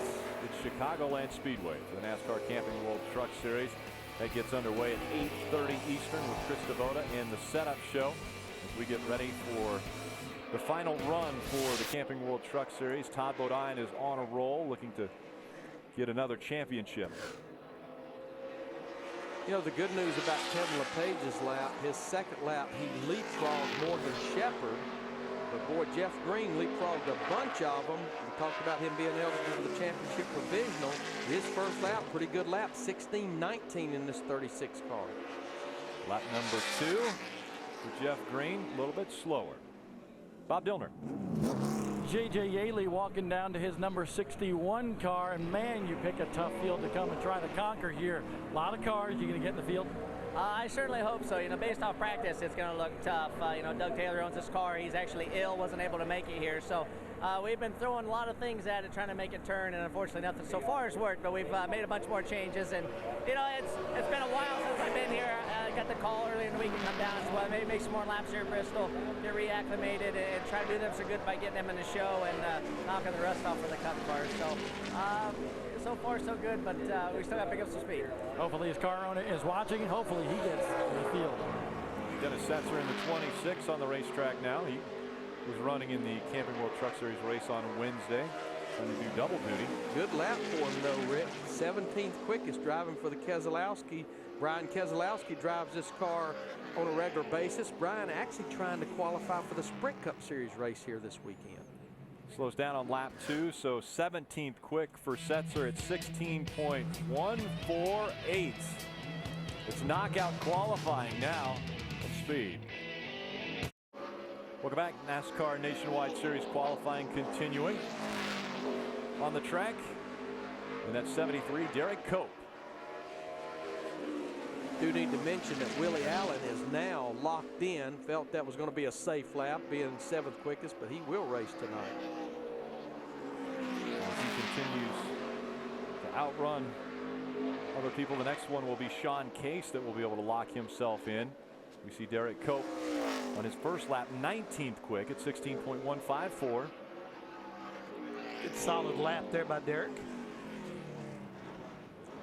it's Chicagoland Speedway for the NASCAR Camping World Truck Series. That gets underway at 8:30 Eastern with Chris Devoda and the setup show as we get ready for the final run for the Camping World Truck Series. Todd Bodine is on a roll, looking to get another championship. You know, the good news about Kevin LePage's lap, his second lap, he leapfrogged Morgan Shepherd. But boy, Jeff Green leapfrogged a bunch of them. We talked about him being eligible for the championship provisional. His first lap, pretty good lap, 16:19 in this 36 car. Lap number 2 for Jeff Green, a little bit slower. Bob Dillner. J.J. Yaley walking down to his number 61 car, and man, you pick a tough field to come and try to conquer here. A lot of cars. You going to get in the field? I certainly hope so. You know, based off practice, it's going to look tough. You know, Doug Taylor owns this car. He's actually ill, wasn't able to make it here. So we've been throwing a lot of things at it, trying to make it turn, and unfortunately nothing so far has worked, but we've made a bunch more changes. And, you know, it's been a while since I've been here. I got the call earlier in the week and come down, so maybe make some more laps here in Bristol, get reacclimated, and try to do them so good by getting them in the show and knocking the rust off of the cup cars. So far so good, but we still got to pick up some speed. Hopefully his car owner is watching. Hopefully he gets the field. Dennis Setzer in the 26 on the racetrack now. He was running in the Camping World Truck Series race on Wednesday. Going to do double duty. Good lap for him though, Rick. 17th quickest driving for the Keselowski. Brian Keselowski drives this car on a regular basis. Brian actually trying to qualify for the Sprint Cup Series race here this weekend. Slows down on lap 2, so 17th quick for Setzer at 16.148. It's knockout qualifying now of speed. Welcome back. NASCAR Nationwide Series qualifying continuing on the track. And that's 73, Derek Cope. Do need to mention that Willie Allen is now locked in. Felt that was going to be a safe lap, being 7th quickest, but he will race tonight. As he continues to outrun other people, the next one will be Sean Case that will be able to lock himself in. We see Derek Cope on his first lap, 19th quick at 16.154. Good solid lap there by Derek.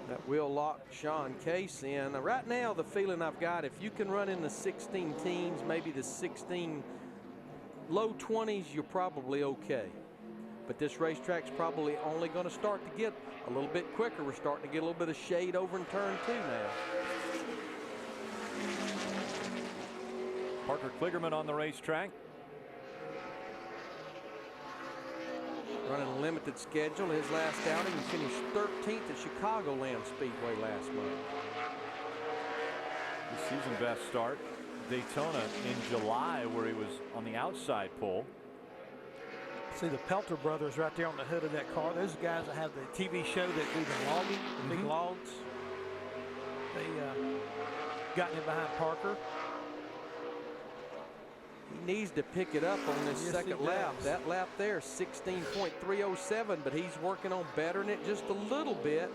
That will lock Sean Case in. Right now, the feeling I've got, if you can run in the 16 teens, maybe the 16 low 20s, you're probably okay. But this racetrack's probably only going to start to get a little bit quicker. We're starting to get a little bit of shade over in turn 2 now. Parker Kligerman on the racetrack. Running a limited schedule. His last outing, he finished 13th at Chicagoland Speedway last month. His season best start, Daytona in July, where he was on the outside pole. See the Pelter brothers right there on the hood of that car. Those guys that have the TV show that do the logging, the big logs. They got in behind Parker. He needs to pick it up on this second lap. That lap there, 16.307, but he's working on bettering it just a little bit.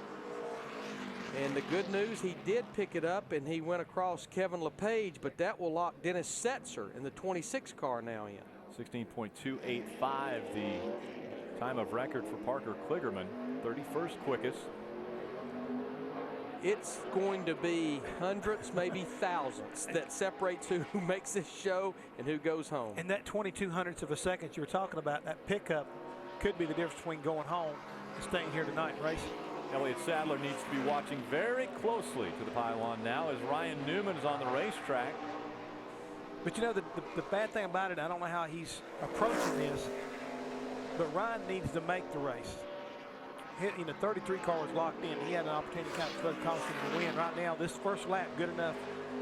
And the good news, he did pick it up, and he went across Kevin LePage, but that will lock Dennis Setzer in the 26 car now in. 16.285, the time of record for Parker Kligerman, 31st quickest. It's going to be hundreds, maybe thousands, that separates who makes this show and who goes home. And that 22 hundredths of a second you were talking about, that pickup could be the difference between going home and staying here tonight and racing. Elliott Sadler needs to be watching very closely to the pylon now as Ryan Newman's on the racetrack. But you know, the bad thing about it, I don't know how he's approaching this, but Ryan needs to make the race. You know, 33 car was locked in. He had an opportunity to kind of throw caution to win. Right now, this first lap good enough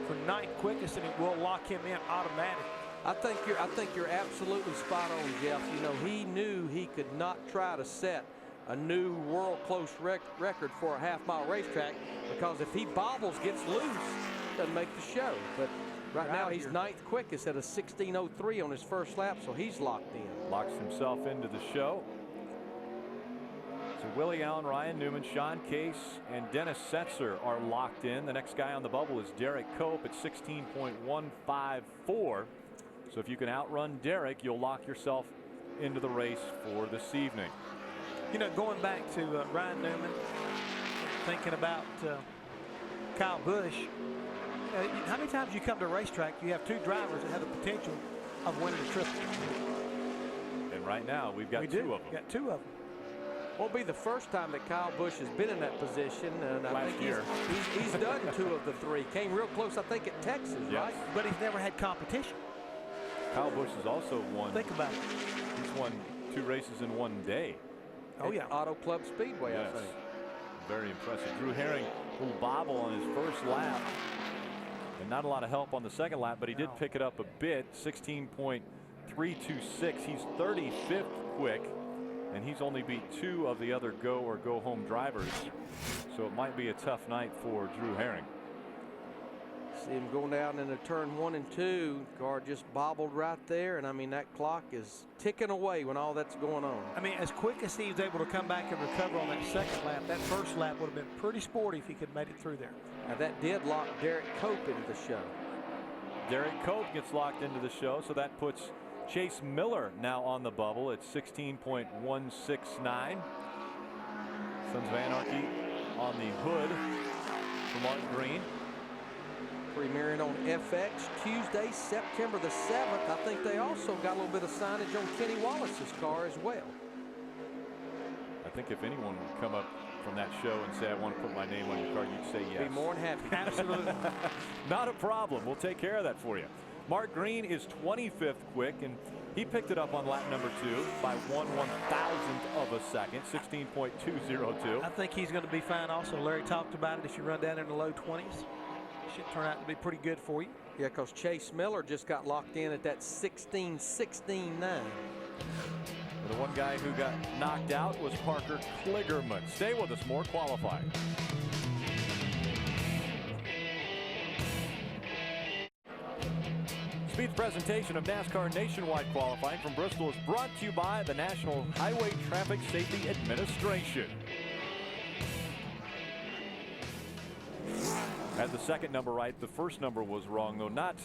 for 9th quickest, and it will lock him in automatic. I think you're absolutely spot on, Jeff. You know, he knew he could not try to set a new world close record for a half-mile racetrack, because if he bobbles, gets loose, doesn't make the show. But right now he's 9th quickest at a 16:03 on his first lap, so he's locked in. Locks himself into the show. So Willie Allen, Ryan Newman, Sean Case, and Dennis Setzer are locked in. The next guy on the bubble is Derek Cope at 16.154. So if you can outrun Derek, you'll lock yourself into the race for this evening. You know, going back to Ryan Newman, thinking about Kyle Busch, how many times you come to a racetrack, you have two drivers that have the potential of winning the triple? And right now, we've got two of them. Got two of them. Won't be the first time that Kyle Busch has been in that position, and I think he's done 2 of the 3. Came real close, I think, at Texas, right? But he's never had competition. Kyle Busch has also won. Think about it. He's won 2 races in one day. Oh, yeah. Auto Club Speedway, yes. I think. Very impressive. Drew Herring will bobble on his first lap. And not a lot of help on the second lap, but he did pick it up a bit. 16.326. He's 35th quick. And he's only beat 2 of the other go or go home drivers. So it might be a tough night for Drew Herring. See him going down into turn 1 and 2. Car just bobbled right there. And I mean, that clock is ticking away when all that's going on. I mean, as quick as he was able to come back and recover on that second lap, that first lap would have been pretty sporty if he could have made it through there. Now that did lock Derek Cope into the show. Derek Cope gets locked into the show, so that puts Chase Miller now on the bubble at 16.169. Sons of Anarchy on the hood for Mark Green. Premiering on FX Tuesday, September the 7th. I think they also got a little bit of signage on Kenny Wallace's car as well. I think if anyone would come up from that show and say, I want to put my name on your car, you'd say yes. Be more than happy. Absolutely. Not a problem. We'll take care of that for you. Mark Green is 25th quick, and he picked it up on lap number 2 by 1/1000th of a second, 16.202. I think he's going to be fine also. Larry talked about it. If you run down in the low 20s, should turn out to be pretty good for you. Yeah, because Chase Miller just got locked in at that 16.16.9. The one guy who got knocked out was Parker Kligerman. Stay with us, more qualifying. Speed's presentation of NASCAR Nationwide Qualifying from Bristol is brought to you by the National Highway Traffic Safety Administration. Had the second number right. The first number was wrong, though. Not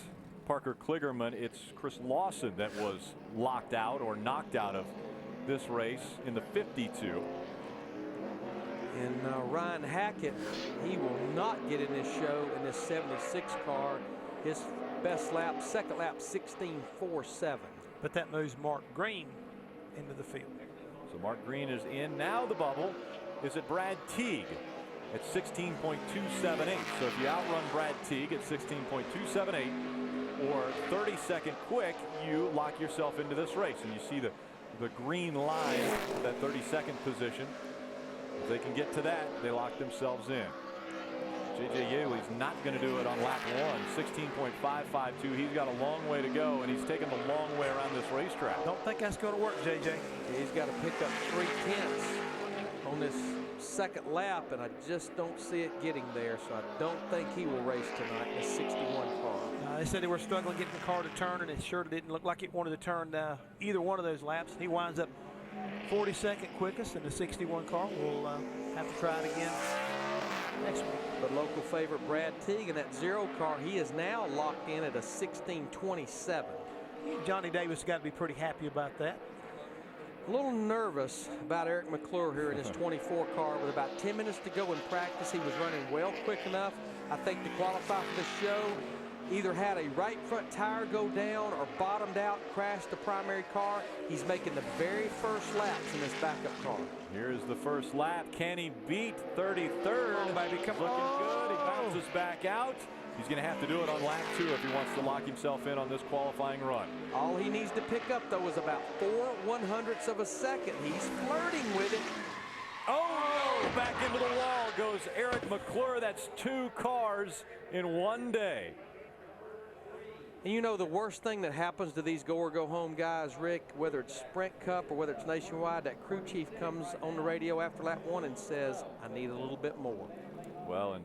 Parker Kligerman. It's Chris Lawson that was locked out or knocked out of this race in the 52. And Ryan Hackett, he will not get in this show in this 76 car. His best lap, second lap, 16.47. But that moves Mark Green into the field. So Mark Green is in. Now the bubble is at Brad Teague at 16.278. So if you outrun Brad Teague at 16.278 or 32nd quick, you lock yourself into this race. And you see the green line, that 32nd position. If they can get to that, they lock themselves in. J.J. Yaley's not going to do it on lap 1. 16.552. He's got a long way to go, and he's taken the long way around this racetrack. Don't think that's going to work, J.J. He's got to pick up 3/10 on this second lap, and I just don't see it getting there, so I don't think he will race tonight in the 61 car. They said they were struggling getting the car to turn, and it sure didn't look like it wanted to turn either one of those laps. He winds up 42nd quickest in the 61 car. We'll have to try it again next week. But local favorite Brad Teague in that 0 car, he is now locked in at a 16.27. Johnny Davis got to be pretty happy about that. A little nervous about Eric McClure here in his 24 car with about 10 minutes to go in practice. He was running well quick enough, I think, to qualify for the show. Either had a right front tire go down or bottomed out, crashed the primary car. He's making the very first laps in this backup car. Here's the first lap. Can he beat 33rd? Oh, baby, come Looking on. good. He bounces back out. He's going to have to do it on lap 2 if he wants to lock himself in on this qualifying run. All he needs to pick up, though, is about 4/100ths of a second. He's flirting with it. Oh, no! Back into the wall goes Eric McClure. That's 2 cars in one day. And you know the worst thing that happens to these go or go home guys, Rick, whether it's Sprint Cup or whether it's nationwide, that crew chief comes on the radio after lap 1 and says, I need a little bit more. Well, and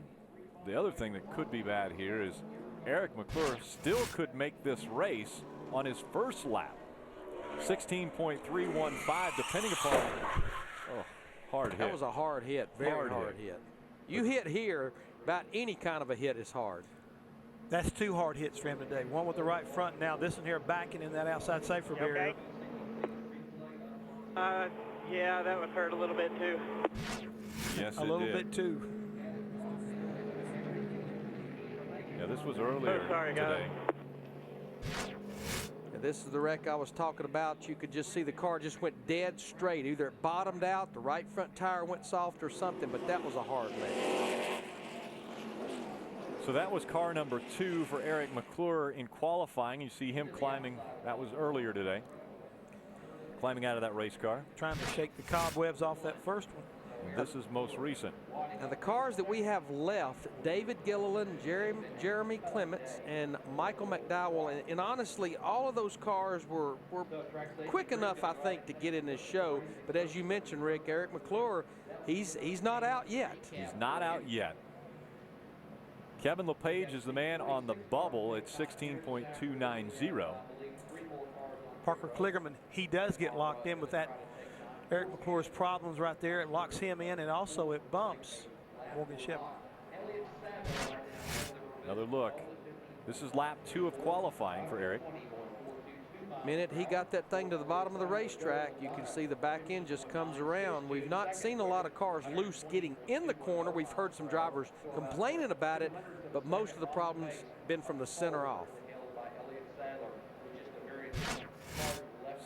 the other thing that could be bad here is Eric McClure still could make this race on his first lap. 16.315, depending upon hard hit. That was a hard hit, very hard hit. You hit here, about any kind of a hit is hard. That's 2 hard hits for him today. One with the right front. Now this one here backing in that outside safer barrier. Yeah, that would hurt a little bit too. Yes, a little bit too. Yeah, this was earlier today. And this is the wreck I was talking about. You could just see the car just went dead straight. Either it bottomed out, the right front tire went soft or something, but that was a hard wreck. So that was car number 2 for Eric McClure in qualifying. You see him climbing. That was earlier today. Climbing out of that race car. Trying to shake the cobwebs off that first one. And this is most recent. Now the cars that we have left, David Gilliland, Jeremy Clements, and Michael McDowell, and honestly, all of those cars were quick enough, I think, to get in this show. But as you mentioned, Rick, Eric McClure, he's not out yet. He's not out yet. Kevin LePage is the man on the bubble at 16.290. Parker Kligerman, he does get locked in with that Eric McClure's problems right there. It locks him in, and also it bumps Morgan Shepherd. Another look. This is lap 2 of qualifying for Eric. Minute he got that thing to the bottom of the racetrack, you can see the back end just comes around. We've not seen a lot of cars loose getting in the corner. We've heard some drivers complaining about it, but most of the problems been from the center off.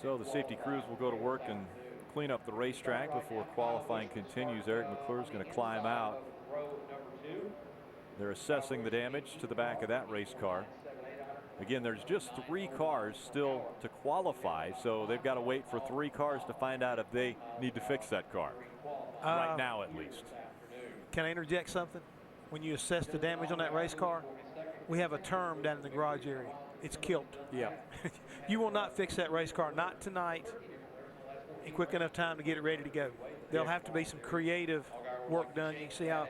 So the safety crews will go to work and clean up the racetrack before qualifying continues. Eric McClure is going to climb out. They're assessing the damage to the back of that race car. Again, there's just 3 cars still to qualify, so they've got to wait for 3 cars to find out if they need to fix that car. Right now, at least. Can I interject something? When you assess the damage on that race car, we have a term down in the garage area. It's kilt. Yeah. You will not fix that race car, not tonight, in quick enough time to get it ready to go. There'll have to be some creative work done. You can see how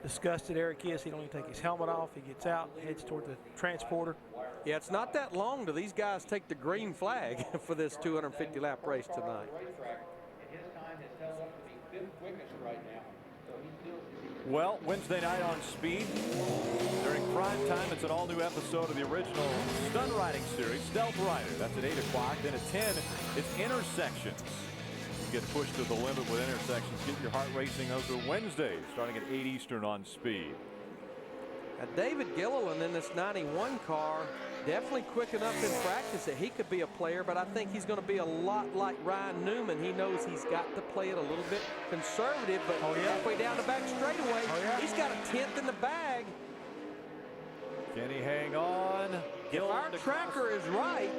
disgusted Eric is. He don't even take his helmet off. He gets out, heads toward the transporter. Yeah, it's not that long till these guys take the green flag for this 250-lap race tonight. Well, Wednesday night on Speed, during prime time, it's an all-new episode of the original stunt riding series, Stealth Rider. That's at 8 o'clock. Then at 10, it's Intersections. You get pushed to the limit with Intersections. Get your heart racing. Those are Wednesdays, starting at 8 Eastern on Speed. Now, David Gilliland in this 91 car, definitely quick enough in practice that he could be a player, but I think he's going to be a lot like Ryan Newman. He knows he's got to play it a little bit conservative, but halfway down the back straightaway, he's got a 10th in the bag. Can he hang on? If our tracker is right,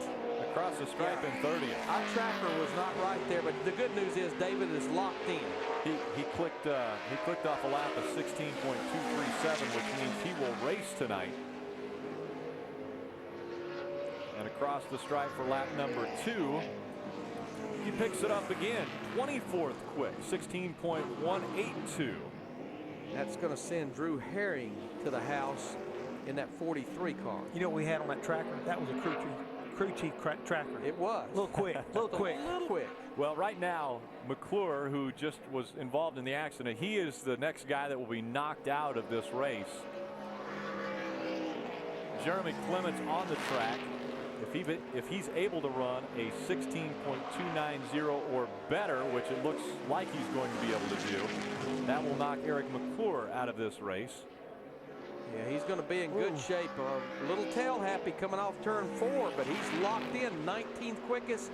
across the stripe in 30th. Our tracker was not right there, but the good news is David is locked in. He clicked off a lap of 16.237, which means he will race tonight. And across the stripe for lap number 2, he picks it up again. 24th quick, 16.182. That's going to send Drew Herring to the house in that 43 car. You know what we had on that tracker? That was a crew chief tracker. It was. A little quick, a little quick. A little quick. Well, right now, McClure, who just was involved in the accident, he is the next guy that will be knocked out of this race. Jeremy Clements on the track. If he's able to run a 16.290 or better, which it looks like he's going to be able to do, that will knock Eric McClure out of this race. Yeah, he's going to be in good shape. A little tail happy coming off turn 4, but he's locked in 19th quickest.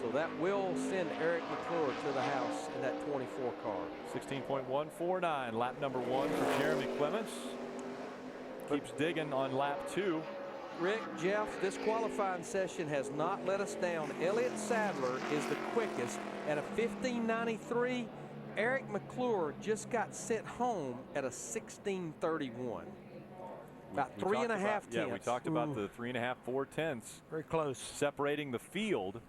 So that will send Eric McClure to the house in that 24 car. 16.149, lap number 1 for Jeremy Clements. Keeps digging on lap 2. Rick, Jeff, this qualifying session has not let us down. Elliott Sadler is the quickest at a 15.93. Eric McClure just got sent home at a 16.31. About 3.5 tenths. Yeah, we talked about the 3.5, 4 tenths. Very close. Separating the field.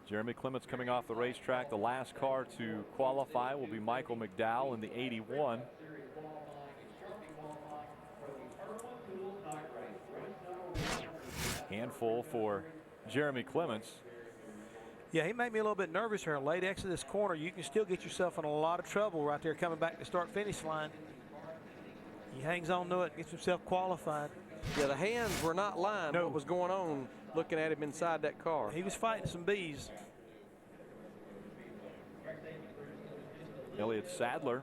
Jeremy Clements coming off the racetrack. The last car to qualify will be Michael McDowell in the 81. Handful for Jeremy Clements. Yeah, he made me a little bit nervous here. Late exit this corner, you can still get yourself in a lot of trouble right there coming back to start-finish line. He hangs on to it, gets himself qualified. Yeah, the hands were not lying. No. What was going on looking at him inside that car. He was fighting some bees. Elliott Sadler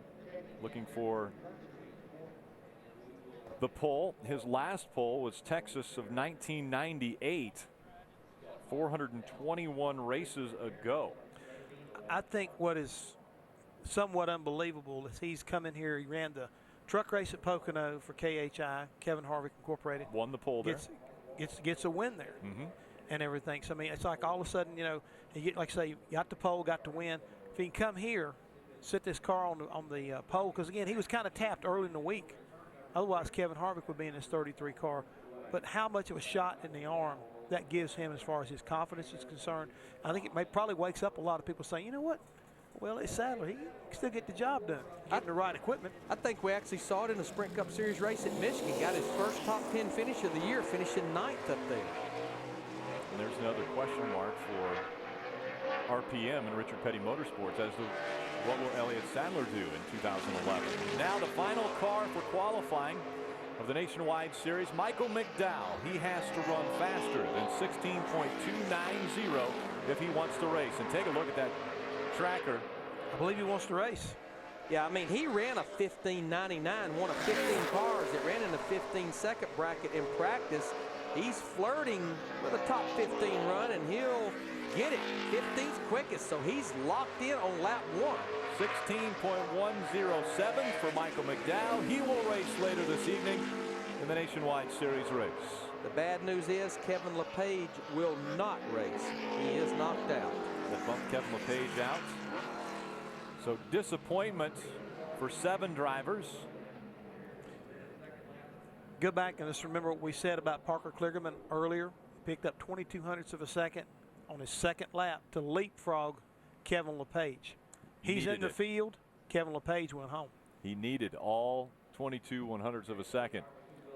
looking for the pole. His last pole was Texas of 1998. 421 races ago. I think what is somewhat unbelievable is he's come in here. He ran the truck race at Pocono for KHI, Kevin Harvick Incorporated. Won the pole there. Gets a win there and everything. So, I mean, it's like all of a sudden, you know, you get, like I say, got the pole, got to win. If he can come here, sit this car on the pole, because, again, he was kind of tapped early in the week. Otherwise, Kevin Harvick would be in his 33 car. But how much of a shot in the arm that gives him as far as his confidence is concerned, I think it probably wakes up a lot of people saying, you know what? Well, it's Sadler. He can still get the job done, getting the right equipment. I think we actually saw it in the Sprint Cup Series race at Michigan. Got his first top 10 finish of the year, finishing 9th up there. And there's another question mark for RPM and Richard Petty Motorsports as to what will Elliott Sadler do in 2011. Now the final car for qualifying of the Nationwide Series, Michael McDowell. He has to run faster than 16.290 if he wants to race. And take a look at that tracker. I believe he wants to race. Yeah, I mean, he ran a 15.99, one of 15 cars that ran in the 15-second bracket in practice. He's flirting with a top 15 run, and he'll get it. 15th quickest, so he's locked in on lap 1. 16.107 for Michael McDowell. He will race later this evening in the Nationwide Series race. The bad news is Kevin LePage will not race. He is knocked out. That bumped Kevin LePage out. So disappointment for 7 drivers. Go back and just remember what we said about Parker Kligerman earlier. He picked up 0.22 of a second on his second lap to leapfrog Kevin LePage. He's in the field. Kevin LePage went home. He needed all 22/100ths of a second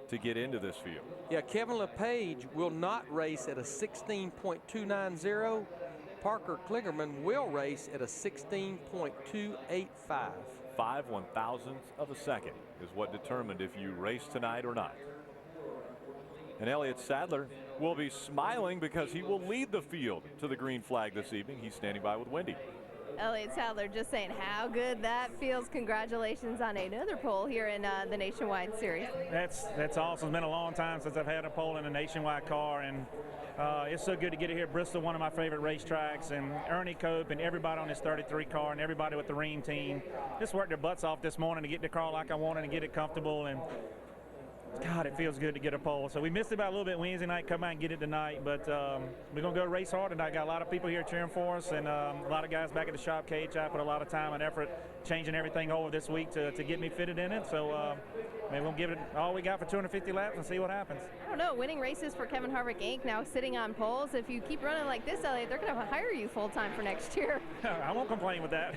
to get into this field. Yeah, Kevin LePage will not race at a 16.290. Parker Kligerman will race at a 16.285. 5/1000ths of a second is what determined if you race tonight or not. And Elliott Sadler will be smiling because he will lead the field to the green flag this evening. He's standing by with Wendy. Elliott Sadler just saying how good that feels. Congratulations on another pole here in the Nationwide Series. That's awesome. It's been a long time since I've had a pole in a Nationwide car, and it's so good to get it here at Bristol, one of my favorite racetracks, and Ernie Cope and everybody on this 33 car and everybody with the Ream team just worked their butts off this morning to get the car like I wanted and get it comfortable. And God, it feels good to get a pole. So we missed it by a little bit Wednesday night. Come out and get it tonight. But we're going to go race hard tonight. Got a lot of people here cheering for us, and a lot of guys back at the shop. KHI put a lot of time and effort changing everything over this week to get me fitted in it. So maybe we'll give it all we got for 250 laps and see what happens. I don't know, winning races for Kevin Harvick Inc. now sitting on poles. If you keep running like this, Elliott, they're going to hire you full-time for next year. I won't complain with that.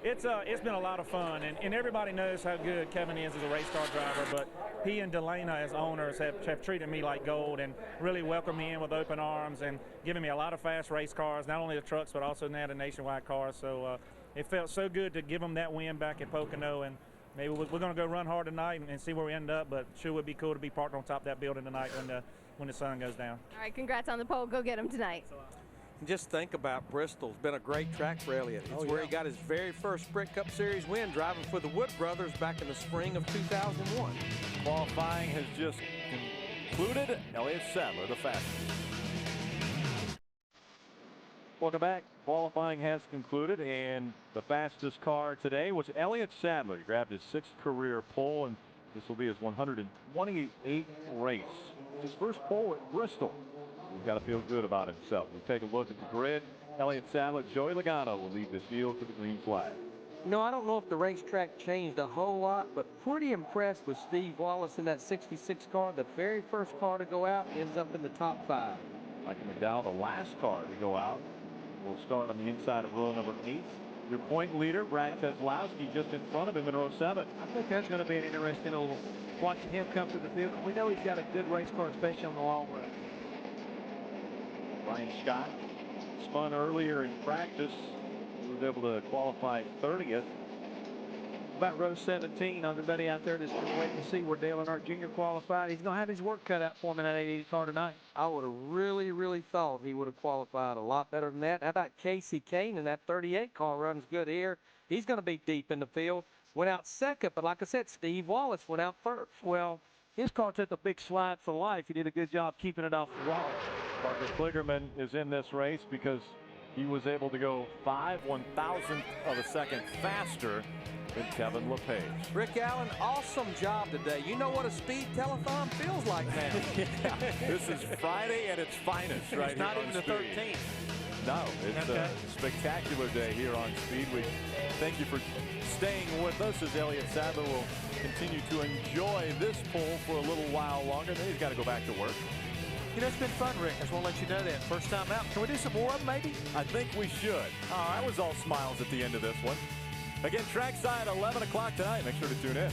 It's been a lot of fun, and everybody knows how good Kevin is as a race car driver, but he and Delana as owners have treated me like gold and really welcomed me in with open arms and given me a lot of fast race cars, not only the trucks but also now the nationwide cars. So it felt so good to give them that win back at Pocono, and maybe we're going to go run hard tonight and see where we end up, but sure would be cool to be parked on top of that building tonight when the sun goes down. All right, congrats on the pole. Go get them tonight. Just think about Bristol. It's been a great track for Elliott. It's where he got his very first Sprint Cup Series win, driving for the Wood brothers back in the spring of 2001. Qualifying has just concluded. Elliott Sadler, the fastest. Welcome back. Qualifying has concluded, and the fastest car today was Elliott Sadler. He grabbed his 6th career pole, and this will be his 128th race. His first pole at Bristol. He's got to feel good about himself. We take a look at the grid. Elliott Sadler, Joey Logano will lead the field to the green flag. You know, I don't know if the racetrack changed a whole lot, but pretty impressed with Steve Wallace in that 66 car. The very first car to go out ends up in the top 5. Mike McDowell, the last car to go out, will start on the inside of row number 8. Your point leader, Brad Keselowski, just in front of him in row 7. I think that's going to be an interesting little watching him come to the field. We know he's got a good race car, especially on the long run. Ryan Scott spun earlier in practice. He was able to qualify 30th. About row 17, everybody out there that's been waiting to see where Dale Earnhardt Jr. qualified. He's going to have his work cut out for him in that 88 car tonight. I would have really thought he would have qualified a lot better than that. How about Casey Kane in that 38 car? Runs good here. He's going to be deep in the field. Went out second, but like I said, Steve Wallace went out first. Well, his car took a big slide for life. He did a good job keeping it off the wall. Parker Kligerman is in this race because he was able to go 5/1000th of a second faster than Kevin LePage. Rick Allen, awesome job today. You know what a speed telethon feels like now. Yeah, this is Friday at its finest, right? It's not even the 13th. No, it's a spectacular day here on Speed. We thank you for staying with us as Elliott Sadler will continue to enjoy this pole for a little while longer. Then he's got to go back to work. You know, it's been fun, Rick. I just want to let you know that. First time out. Can we do some more of them, maybe? I think we should. I was all smiles at the end of this one. Again, trackside 11 o'clock tonight. Make sure to tune in.